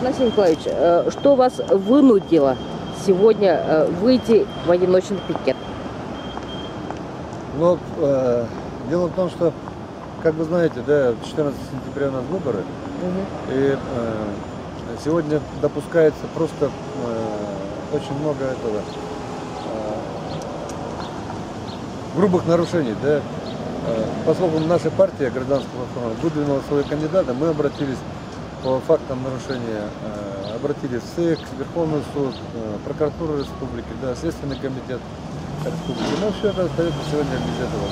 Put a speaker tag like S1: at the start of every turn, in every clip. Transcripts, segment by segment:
S1: Афанасий Николаевич, что вас вынудило сегодня выйти в одиночный пикет?
S2: Ну, дело в том, что, как вы знаете, да, 14 сентября у нас выборы, и сегодня допускается просто очень много этого грубых нарушений, да. Поскольку наша партия Гражданского фронта выдвинула своего кандидата, мы обратились по фактам нарушения, обратились в СЭК, Верховный суд, прокуратура республики, да, Следственный комитет республики. Но все это остается сегодня без этого,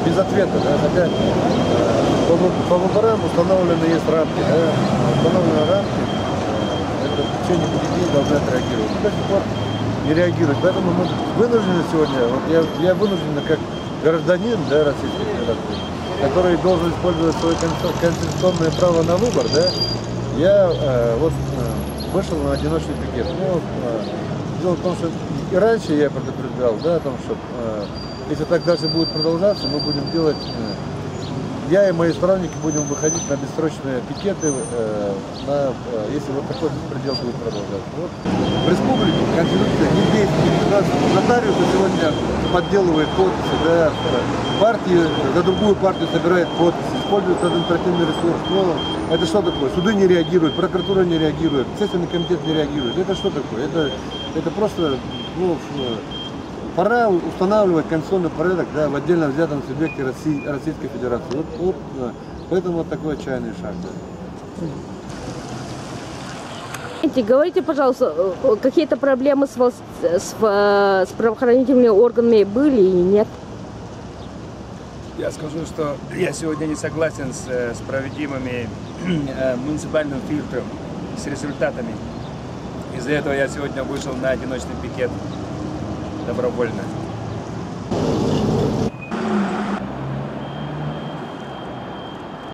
S2: без ответа, да, хотя по выборам установлены есть рамки, да, установлены рамки, это в течение 5 дней должны отреагировать. До сих пор не реагируют, поэтому мы вынуждены сегодня, вот я вынужден как гражданин, да, Российской Федерации, который должен использовать свое конституционное право на выбор, да, я вышел на одиночный пикет. Ну, дело в том, что и раньше я предупреждал, да, о том, что если так дальше будет продолжаться, мы будем делать, я и мои сторонники будем выходить на бессрочные пикеты, если вот такой беспредел будет продолжаться. Вот. В республике Конституция не действует. У нас нотариусы сегодня подделывают подписи, да, партии за другую партию собирает подписи, использует административный ресурс. Но это что такое? Суды не реагируют, прокуратура не реагирует, Следственный комитет не реагирует. Это что такое? Это просто, ну, пора устанавливать конституционный порядок, да, в отдельно взятом субъекте Российской Федерации. Вот, поэтому вот такой отчаянный шаг. Да.
S1: Говорите, пожалуйста, какие-то проблемы с правоохранительными органами были или нет?
S3: Я скажу, что я сегодня не согласен с проводимыми муниципальным фильтром, с результатами. Из-за этого я сегодня вышел на одиночный пикет добровольно.